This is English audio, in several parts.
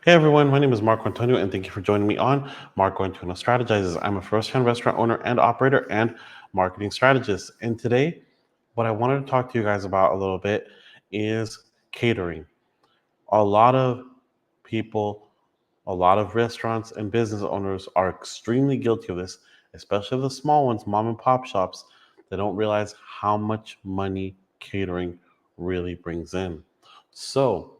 Hey everyone, my name is Marco Antonio, and thank you for joining me on Marco Antonio Strategizes. I'm a first-hand restaurant owner and operator and marketing strategist. And today, what I wanted to talk to you guys about a little bit is catering. A lot of people, a lot of restaurants and business owners are extremely guilty of this, especially the small ones, mom and pop shops. They don't realize how much money catering really brings in. So,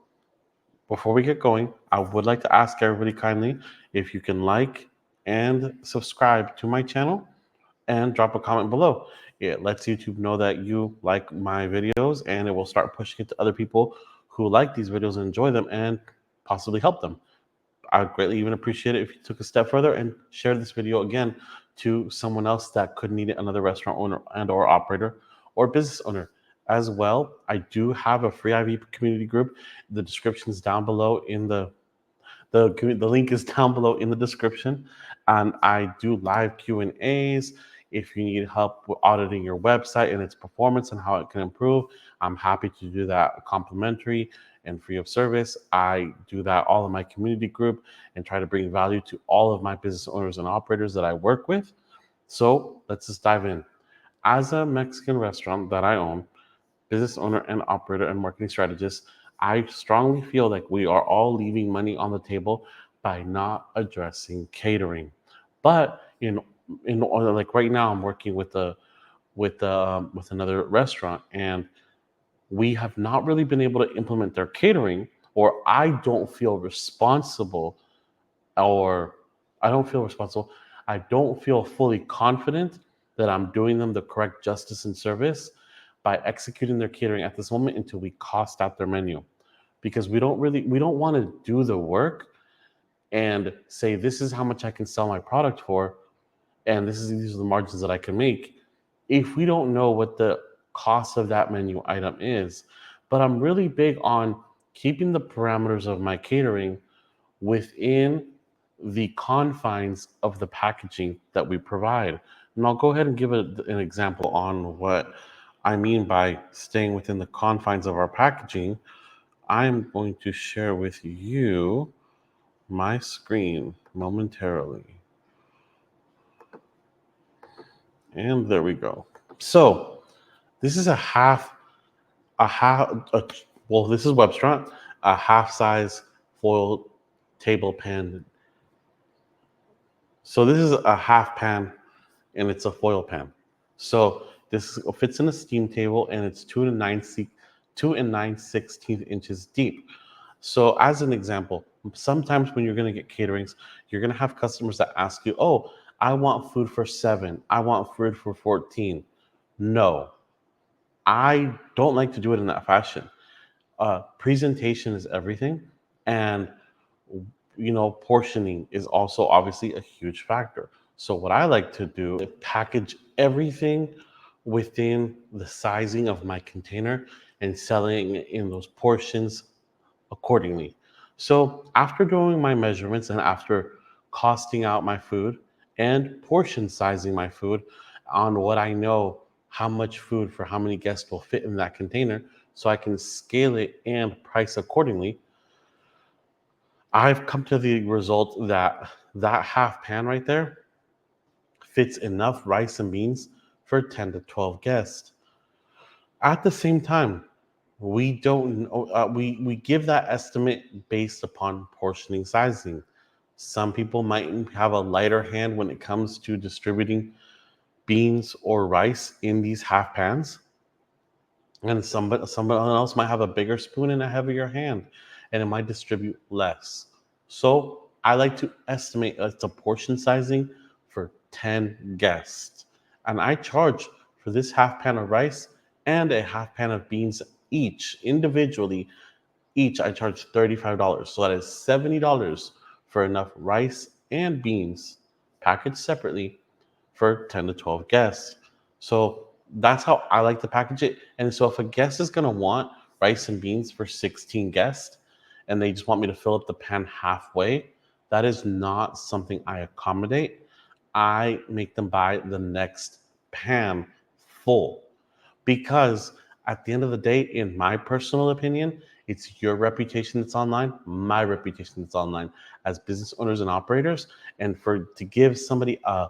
before we get going, I would like to ask everybody kindly if you can like and subscribe to my channel and drop a comment below. It lets YouTube know that you like my videos and it will start pushing it to other people who like these videos and enjoy them and possibly help them. I would greatly even appreciate it if you took a step further and shared this video again to someone else that could need it, another restaurant owner and or operator or business owner. As well, I do have a free IV community group. The description is down below in the link is down below in the description, and I do live Q&As. If you need help with auditing your website and its performance and how it can improve, I'm happy to do that complimentary and free of service. I do that all in my community group and try to bring value to all of my business owners and operators that I work with. So let's just dive in. As a Mexican restaurant that I own, business owner and operator and marketing strategist, I strongly feel like we are all leaving money on the table by not addressing catering. But in like right now, I'm working with another restaurant, and we have not really been able to implement their catering, or or I don't feel responsible. I don't feel fully confident that I'm doing them the correct justice and service by executing their catering at this moment until we cost out their menu. Because we don't want to do the work and say this is how much I can sell my product for and these are the margins that I can make if we don't know what the cost of that menu item is. But I'm really big on keeping the parameters of my catering within the confines of the packaging that we provide. And I'll go ahead and give an example on what I mean by staying within the confines of our packaging. I'm going to share with you my screen momentarily. And there we go. So this is this is Webstront, a half size foil table pan. So this is a half pan and it's a foil pan. So this fits in a steam table and it's 2 and 9/16 inches deep. So as an example, sometimes when you're going to get caterings, you're going to have customers that ask you, "Oh, I want food for 7. I want food for 14." No, I don't like to do it in that fashion. Presentation is everything, and portioning is also obviously a huge factor. So what I like to do is package everything within the sizing of my container and selling it in those portions accordingly. So after doing my measurements and after costing out my food and portion sizing my food on what I know how much food for how many guests will fit in that container so I can scale it and price accordingly, I've come to the result that that half pan right there fits enough rice and beans for 10 to 12 guests. At the same time, we don't we give that estimate based upon portioning sizing. Some people might have a lighter hand when it comes to distributing beans or rice in these half pans, and somebody else might have a bigger spoon and a heavier hand, and it might distribute less. So I like to estimate it's a portion sizing for 10 guests, and I charge for this half pan of rice and a half pan of beans each individually. Each I charge $35, so that is $70 for enough rice and beans packaged separately for 10 to 12 guests. So that's how I like to package it. And so if a guest is going to want rice and beans for 16 guests and they just want me to fill up the pan halfway, that is not something I accommodate. I make them buy the next pan full, because at the end of the day, in my personal opinion, It's your reputation that's online, my reputation that's online as business owners and operators. And to give somebody a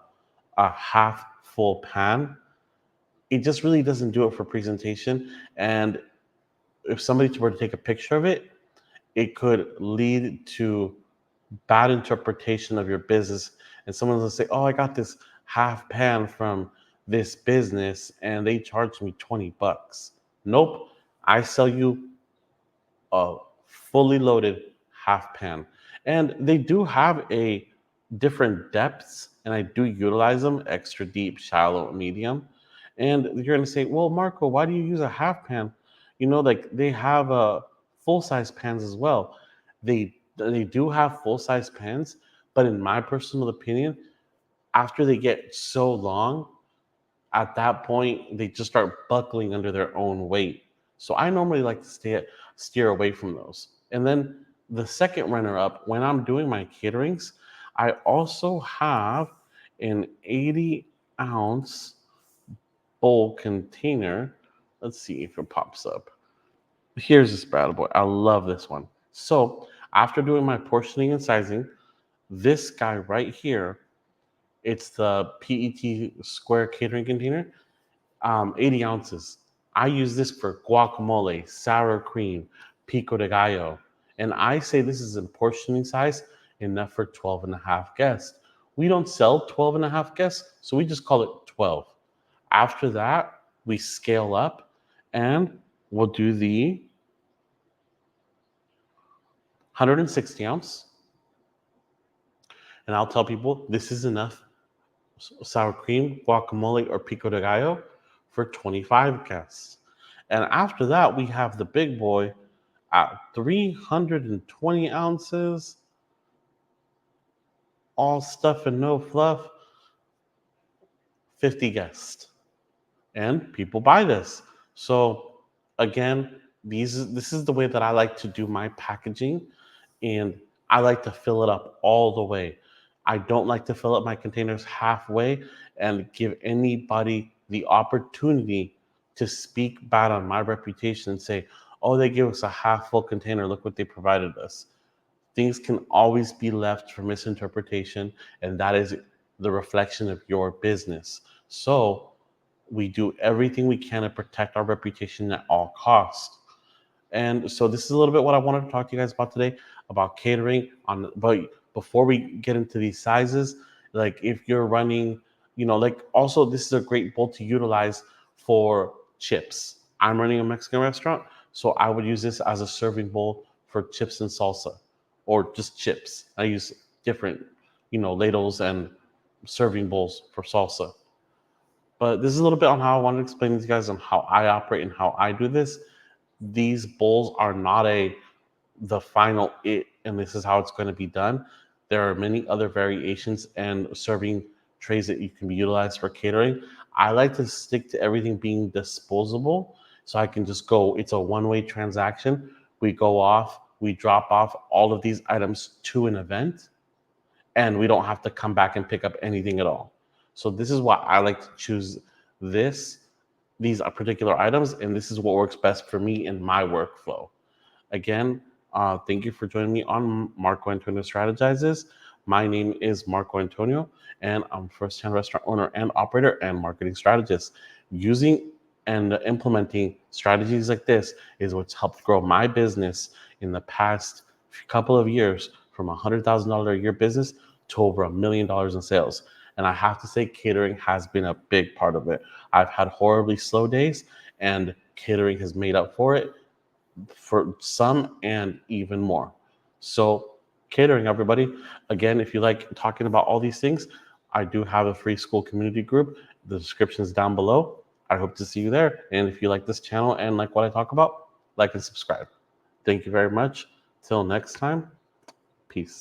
half full pan, it just really doesn't do it for presentation. And if somebody were to take a picture of it, it could lead to bad interpretation of your business. And someone's gonna say, oh, I got this half pan from this business and they charged me $20. Nope. I sell you a fully loaded half pan. And they do have a different depths, and I do utilize them: extra deep, shallow, medium. And you're gonna say, well, Marco, why do you use a half pan? Like they have a full size pans as well. They do have full size pans, but in my personal opinion, after they get so long, at that point they just start buckling under their own weight. So I normally like to steer away from those. And then the second runner up, when I'm doing my caterings, I also have an 80-ounce bowl container. Let's see if it pops up. Here's this bad boy. I love this one. So after doing my portioning and sizing, this guy right here, it's the PET square catering container, 80 ounces. I use this for guacamole, sour cream, pico de gallo. And I say this is in portioning size enough for 12 and a half guests. We don't sell 12 and a half guests, so we just call it 12. After that, we scale up and we'll do the 160 ounce. And I'll tell people this is enough sour cream, guacamole, or pico de gallo for 25 guests. And after that, we have the big boy at 320 ounces, all stuff and no fluff, 50 guests. And people buy this. So again, this is the way that I like to do my packaging, and I like to fill it up all the way. I don't like to fill up my containers halfway and give anybody the opportunity to speak bad on my reputation and say, oh, they gave us a half full container, look what they provided us. Things can always be left for misinterpretation, and that is the reflection of your business. So we do everything we can to protect our reputation at all costs. And so this is a little bit what I wanted to talk to you guys about today, about catering. But before we get into these sizes, like if you're running, like also this is a great bowl to utilize for chips. I'm running a Mexican restaurant, so I would use this as a serving bowl for chips and salsa, or just chips. I use different, ladles and serving bowls for salsa. But this is a little bit on how I wanted to explain to you guys on how I operate and how I do this. These bowls are not the final it, and this is how it's going to be done. There are many other variations and serving trays that you can be utilized for catering. I like to stick to everything being disposable, so I can just go. It's a one-way transaction. We go off, we drop off all of these items to an event, and we don't have to come back and pick up anything at all. So this is why I like to choose these particular items, and this is what works best for me in my workflow. Again, thank you for joining me on Marco Antonio Strategizes. My name is Marco Antonio, and I'm first-hand restaurant owner and operator and marketing strategist. Using and implementing strategies like this is what's helped grow my business in the past couple of years from a $100,000 a year business to over $1 million in sales. And I have to say, catering has been a big part of it. I've had horribly slow days, and catering has made up for it for some and even more. So, catering, everybody. Again, if you like talking about all these things, I do have a free school community group. The description is down below. I hope to see you there. And if you like this channel and like what I talk about, like and subscribe. Thank you very much. Till next time, peace.